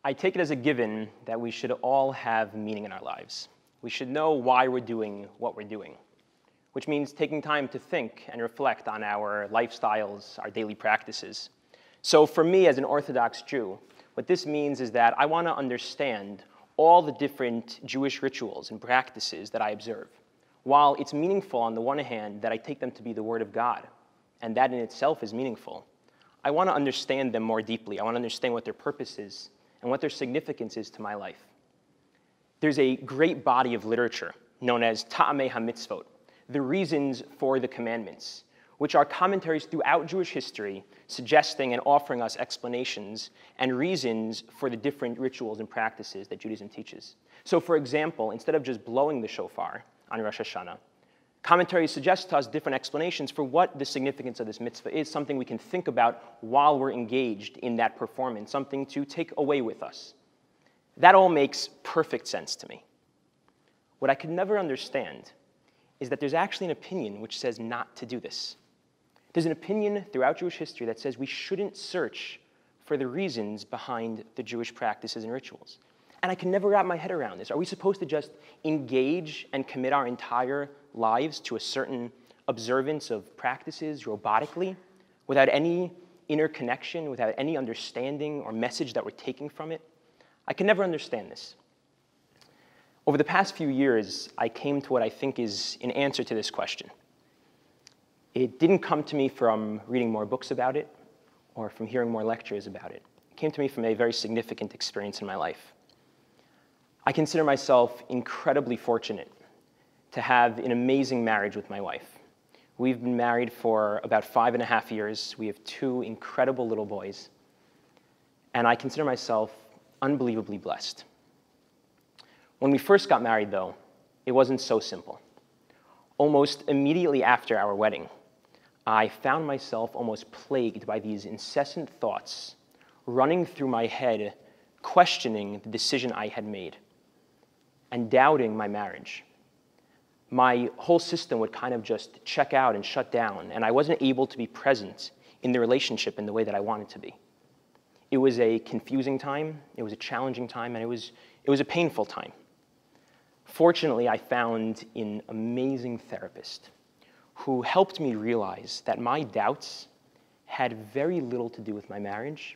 I take it as a given that we should all have meaning in our lives. We should know why we're doing what we're doing, which means taking time to think and reflect on our lifestyles, our daily practices. So for me as an Orthodox Jew, what this means is that I want to understand all the different Jewish rituals and practices that I observe. While it's meaningful on the one hand that I take them to be the Word of God, and that in itself is meaningful, I want to understand them more deeply. I want to understand what their purpose is and what their significance is to my life. There's a great body of literature known as Ta'amei HaMitzvot, the reasons for the commandments, which are commentaries throughout Jewish history suggesting and offering us explanations and reasons for the different rituals and practices that Judaism teaches. So for example, instead of just blowing the shofar on Rosh Hashanah, commentaries suggest to us different explanations for what the significance of this mitzvah is, something we can think about while we're engaged in that performance, something to take away with us. That all makes perfect sense to me. What I could never understand is that there's actually an opinion which says not to do this. There's an opinion throughout Jewish history that says we shouldn't search for the reasons behind the Jewish practices and rituals. And I can never wrap my head around this. Are we supposed to just engage and commit our entire lives to a certain observance of practices robotically, without any inner connection, without any understanding or message that we're taking from it? I can never understand this. Over the past few years, I came to what I think is an answer to this question. It didn't come to me from reading more books about it or from hearing more lectures about it. It came to me from a very significant experience in my life. I consider myself incredibly fortunate to have an amazing marriage with my wife. We've been married for about 5.5 years. We have 2 incredible little boys. And I consider myself unbelievably blessed. When we first got married, though, it wasn't so simple. Almost immediately after our wedding, I found myself almost plagued by these incessant thoughts running through my head, questioning the decision I had made and doubting my marriage. My whole system would kind of just check out and shut down, and I wasn't able to be present in the relationship in the way that I wanted to be. It was a confusing time, it was a challenging time, and it was a painful time. Fortunately, I found an amazing therapist who helped me realize that my doubts had very little to do with my marriage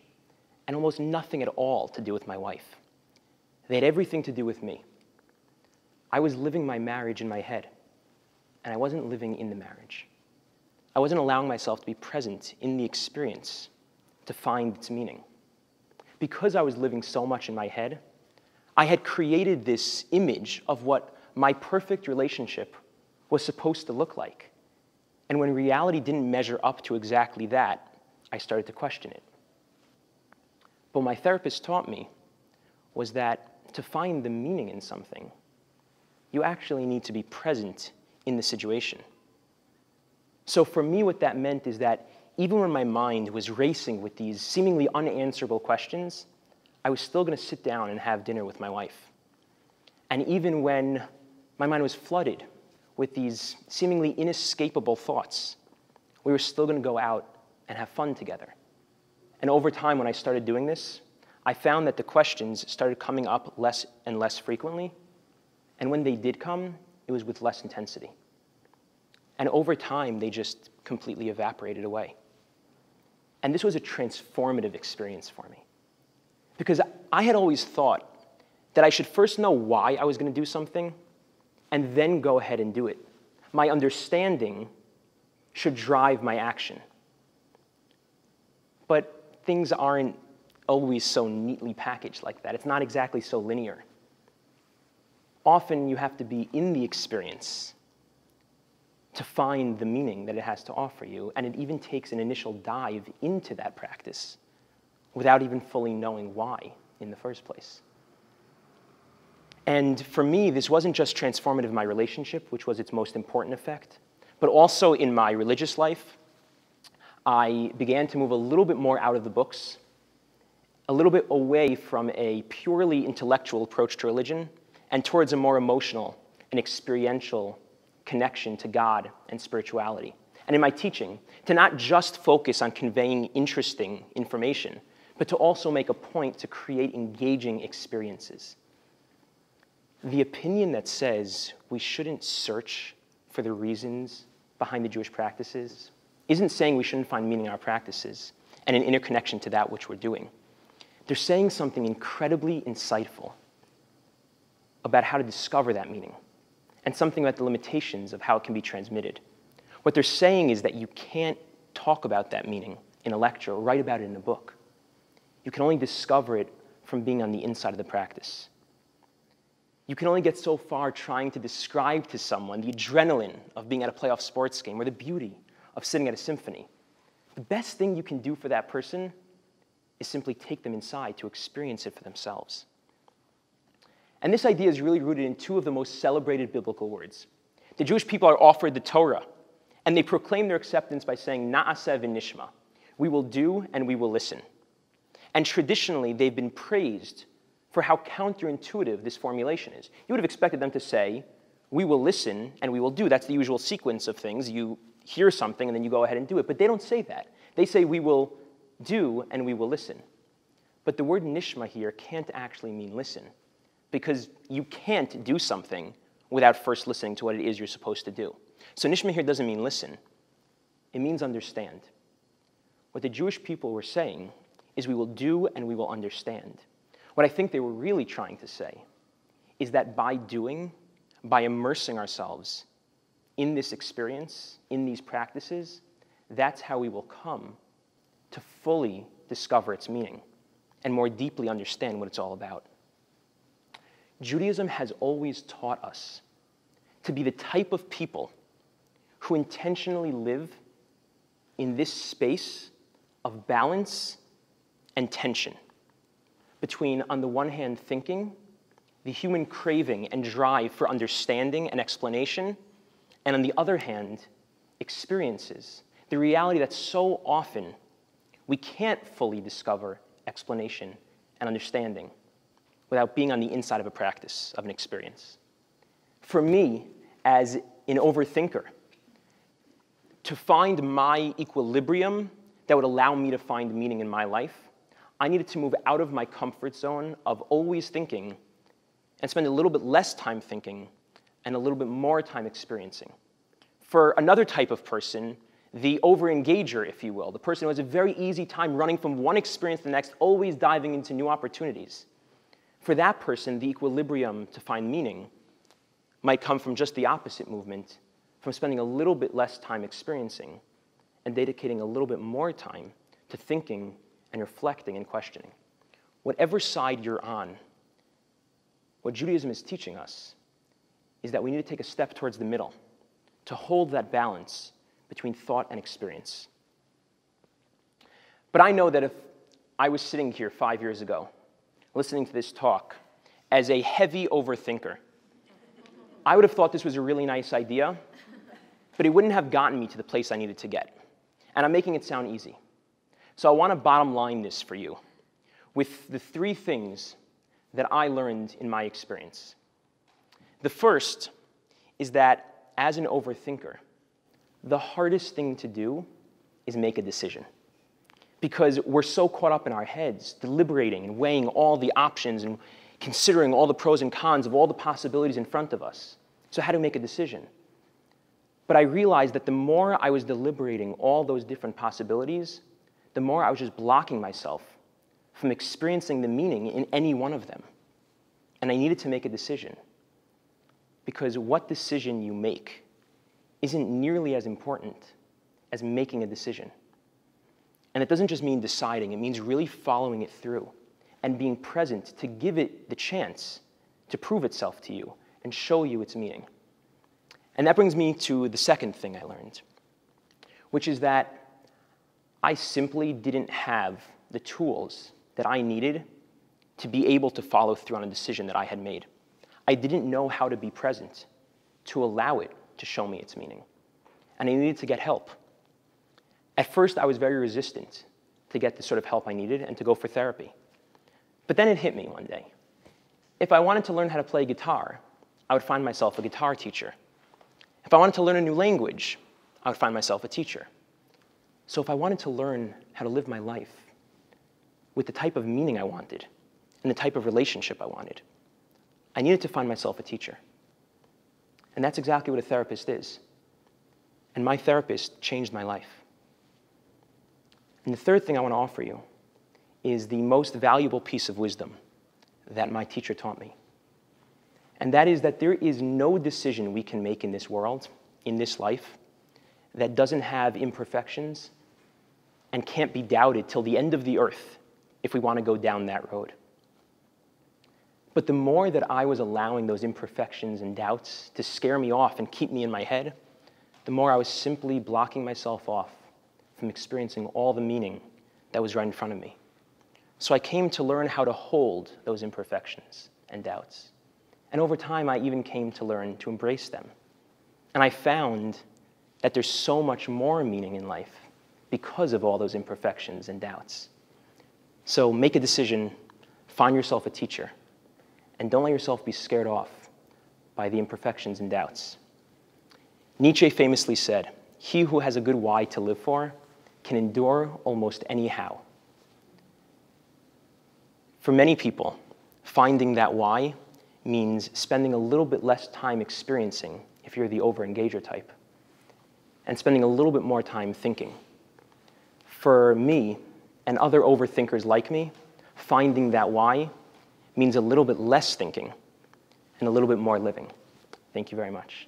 and almost nothing at all to do with my wife. They had everything to do with me. I was living my marriage in my head, and I wasn't living in the marriage. I wasn't allowing myself to be present in the experience to find its meaning. Because I was living so much in my head, I had created this image of what my perfect relationship was supposed to look like. And when reality didn't measure up to exactly that, I started to question it. But what my therapist taught me was that to find the meaning in something, you actually need to be present in the situation. So for me, what that meant is that even when my mind was racing with these seemingly unanswerable questions, I was still going to sit down and have dinner with my wife. And even when my mind was flooded with these seemingly inescapable thoughts, we were still going to go out and have fun together. And over time, when I started doing this, I found that the questions started coming up less and less frequently. And when they did come, it was with less intensity. And over time, they just completely evaporated away. And this was a transformative experience for me. Because I had always thought that I should first know why I was going to do something and then go ahead and do it. My understanding should drive my action. But things aren't always so neatly packaged like that. It's not exactly so linear. Often you have to be in the experience to find the meaning that it has to offer you, and it even takes an initial dive into that practice without even fully knowing why in the first place. And for me, this wasn't just transformative in my relationship, which was its most important effect, but also in my religious life. I began to move a little bit more out of the books, a little bit away from a purely intellectual approach to religion, and towards a more emotional and experiential connection to God and spirituality. And in my teaching, to not just focus on conveying interesting information, but but to also make a point to create engaging experiences. The opinion that says we shouldn't search for the reasons behind the Jewish practices isn't saying we shouldn't find meaning in our practices and an interconnection to that which we're doing. They're saying something incredibly insightful about how to discover that meaning and something about the limitations of how it can be transmitted. What they're saying is that you can't talk about that meaning in a lecture or write about it in a book. You can only discover it from being on the inside of the practice. You can only get so far trying to describe to someone the adrenaline of being at a playoff sports game or the beauty of sitting at a symphony. The best thing you can do for that person is simply take them inside to experience it for themselves. And this idea is really rooted in two of the most celebrated biblical words. The Jewish people are offered the Torah, and they proclaim their acceptance by saying, Na'aseh v'nishma. We will do and we will listen. And traditionally, they've been praised for how counterintuitive this formulation is. You would have expected them to say, we will listen and we will do. That's the usual sequence of things. You hear something and then you go ahead and do it. But they don't say that. They say, we will do and we will listen. But the word nishma here can't actually mean listen, because you can't do something without first listening to what it is you're supposed to do. So nishma here doesn't mean listen. It means understand. What the Jewish people were saying is we will do and we will understand. What I think they were really trying to say is that by doing, by immersing ourselves in this experience, in these practices, that's how we will come to fully discover its meaning and more deeply understand what it's all about. Judaism has always taught us to be the type of people who intentionally live in this space of balance and tension between, on the one hand, thinking, the human craving and drive for understanding and explanation, and on the other hand, experiences, the reality that so often we can't fully discover explanation and understanding without being on the inside of a practice, of an experience. For me, as an overthinker, to find my equilibrium that would allow me to find meaning in my life, I needed to move out of my comfort zone of always thinking and spend a little bit less time thinking and a little bit more time experiencing. For another type of person, the over-engager, if you will, the person who has a very easy time running from one experience to the next, always diving into new opportunities. For that person, the equilibrium to find meaning might come from just the opposite movement, from spending a little bit less time experiencing and dedicating a little bit more time to thinking and reflecting and questioning. Whatever side you're on, what Judaism is teaching us is that we need to take a step towards the middle, to hold that balance between thought and experience. But I know that if I was sitting here 5 years ago, listening to this talk, as a heavy overthinker, I would have thought this was a really nice idea, but it wouldn't have gotten me to the place I needed to get. And I'm making it sound easy. So I want to bottom line this for you with the 3 things that I learned in my experience. The first is that as an overthinker, the hardest thing to do is make a decision. Because we're so caught up in our heads, deliberating and weighing all the options and considering all the pros and cons of all the possibilities in front of us. So how to make a decision? But I realized that the more I was deliberating all those different possibilities, the more I was just blocking myself from experiencing the meaning in any one of them. And I needed to make a decision. Because what decision you make isn't nearly as important as making a decision. And it doesn't just mean deciding, it means really following it through and being present to give it the chance to prove itself to you and show you its meaning. And that brings me to the second thing I learned, which is that I simply didn't have the tools that I needed to be able to follow through on a decision that I had made. I didn't know how to be present to allow it to show me its meaning. And I needed to get help. At first, I was very resistant to get the sort of help I needed and to go for therapy. But then it hit me one day. If I wanted to learn how to play guitar, I would find myself a guitar teacher. If I wanted to learn a new language, I would find myself a teacher. So if I wanted to learn how to live my life, with the type of meaning I wanted and the type of relationship I wanted. I needed to find myself a teacher. And that's exactly what a therapist is. And my therapist changed my life. And the third thing I want to offer you is the most valuable piece of wisdom that my teacher taught me. And that is that there is no decision we can make in this world, in this life, that doesn't have imperfections and can't be doubted till the end of the earth if we want to go down that road. But the more that I was allowing those imperfections and doubts to scare me off and keep me in my head, the more I was simply blocking myself off from experiencing all the meaning that was right in front of me. So I came to learn how to hold those imperfections and doubts. And over time, I even came to learn to embrace them. And I found that there's so much more meaning in life because of all those imperfections and doubts. So make a decision, find yourself a teacher, and don't let yourself be scared off by the imperfections and doubts. Nietzsche famously said, "He who has a good why to live for can endure almost any how." For many people, finding that why means spending a little bit less time experiencing, if you're the over-engager type, and spending a little bit more time thinking. For me, and other overthinkers like me, finding that why means a little bit less thinking and a little bit more living. Thank you very much.